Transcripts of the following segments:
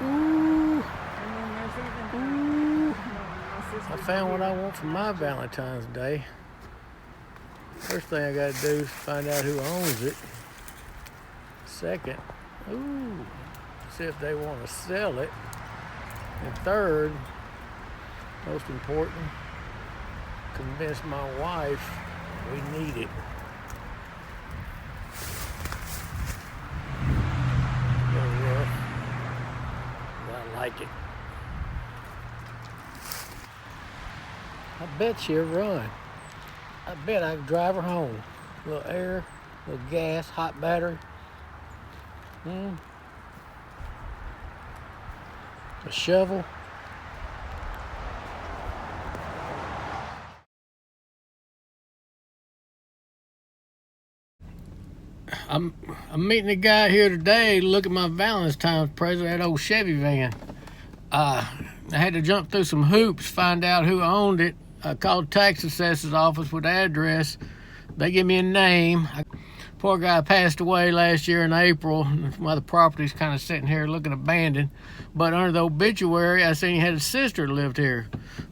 Ooh. Ooh. I found what I want for my Valentine's Day. First thing I gotta do is find out who owns it. Second, see if they want to sell it. And third, most important, convince my wife we need it. A little rough, but I like it. I bet she'll run. I bet I can drive her home. A little air, a little gas, hot battery. A shovel. I'm meeting a guy here today to look at my Valentine's present, that old Chevy van. I had to jump through some hoops, find out who owned it. I called tax assessor's office with the address. They give me a name. Poor guy passed away last year in April. While the property's kind of sitting here looking abandoned. But under the obituary, I seen he had a sister that lived here.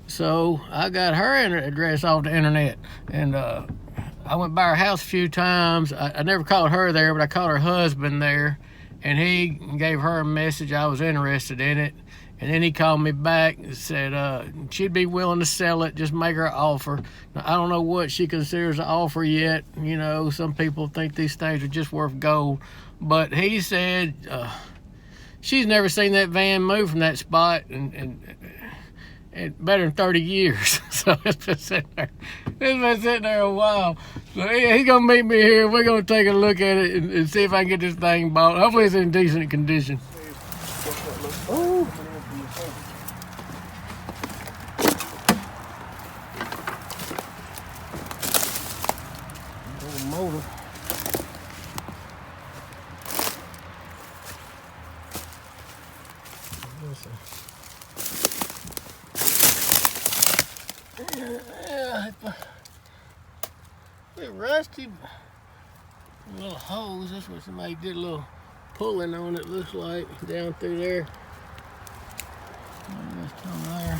So I got her address off the internet. And I went by her house a few times. I never called her there, but I called her husband there. And he gave her a message I was interested in it. And then he called me back and said she'd be willing to sell it, just make her an offer. Now, I don't know what she considers an offer yet. You know, some people think these things are just worth gold. But he said she's never seen that van move from that spot and better than 30 years. So it's been sitting there. It's been sitting there a while. So he's going to meet me here. We're going to take a look at it and see if I can get this thing bought. Hopefully it's in decent condition. Oh. Motor. Yeah, a bit rusty. A little hose. That's what somebody did a little pulling on it. Looks like down through there. Just come there.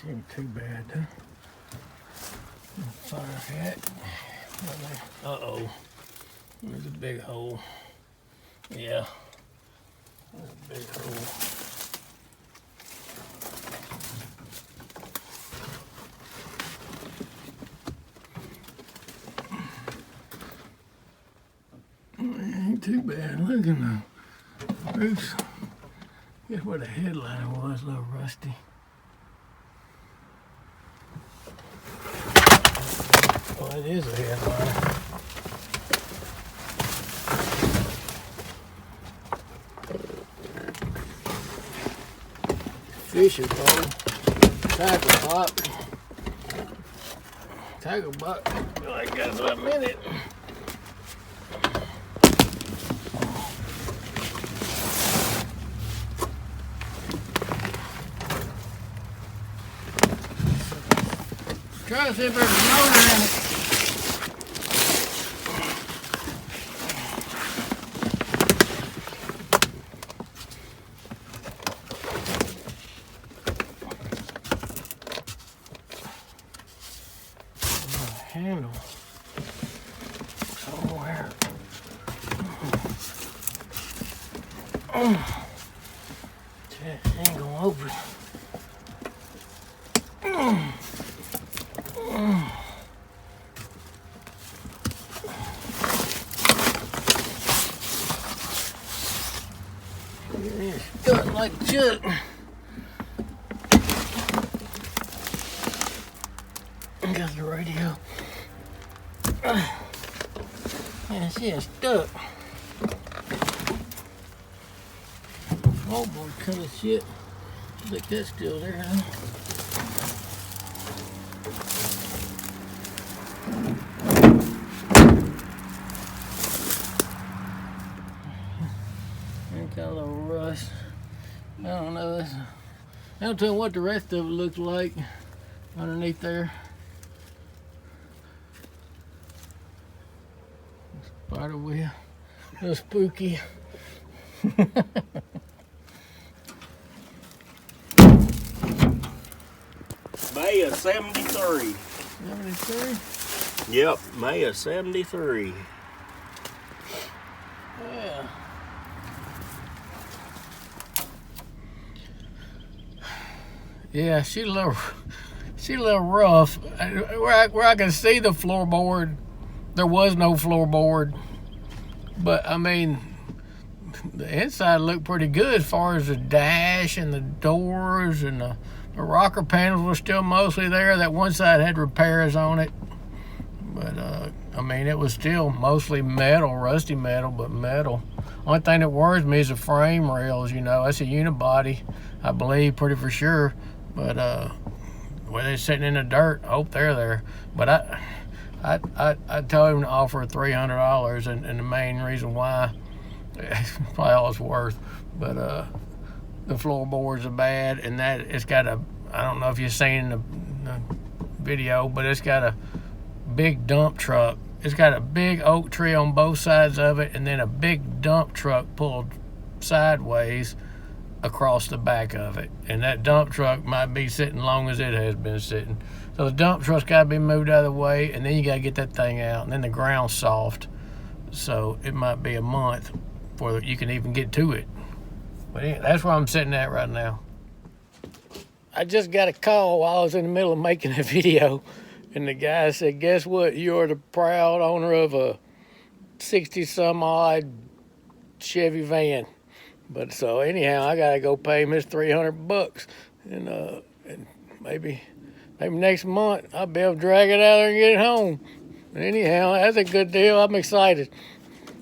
Ain't too bad, huh? Fire hat. Uh-oh. There's a big hole. Yeah. There's a big hole. Ain't too bad. Look at the roofs. Guess where the headliner was, a little rusty. Oh, it is a headliner. Fishing pole. Tackle box. Tackle box. Oh, I got about a minute. Try to see if there's a motor in it. Handle somewhere. That ain't gonna open. It's stuck like a chuck. Got the radio. Yeah, see, it's stuck. Floorboard kind of shit. I think that's still there, huh? Got a little rust. I don't know. I'll tell you what the rest of it looks like underneath there. Spider web. A little spooky. May of 73. 73? Yep, May of 73. Yeah. Yeah, she's a little rough. Where I can see the floorboard, there was no floorboard. But I mean, the inside looked pretty good as far as the dash and the doors, and the rocker panels were still mostly there. That one side had repairs on it, but I mean, it was still mostly metal, rusty metal, but metal. Only thing that worries me is the frame rails. You know, that's a unibody, I believe, pretty for sure. But where they're sitting in the dirt, I hope they're there. But I told him to offer $300, and the main reason why, probably all it's worth, but the floorboards are bad, and that it's got a, I don't know if you've seen the video, but it's got a big dump truck. It's got a big oak tree on both sides of it, and then a big dump truck pulled sideways across the back of it, and that dump truck might be sitting long as it has been sitting. So the dump truck's got to be moved out of the way, and then you got to get that thing out, and then the ground's soft, so it might be a month before you can even get to it. But yeah, that's where I'm sitting at right now. I just got a call while I was in the middle of making a video, and the guy said, guess what, you're the proud owner of a 60-some-odd Chevy van. But so anyhow, I gotta go pay him his $300, and maybe next month I'll be able to drag it out there and get it home. Anyhow, that's a good deal. I'm excited.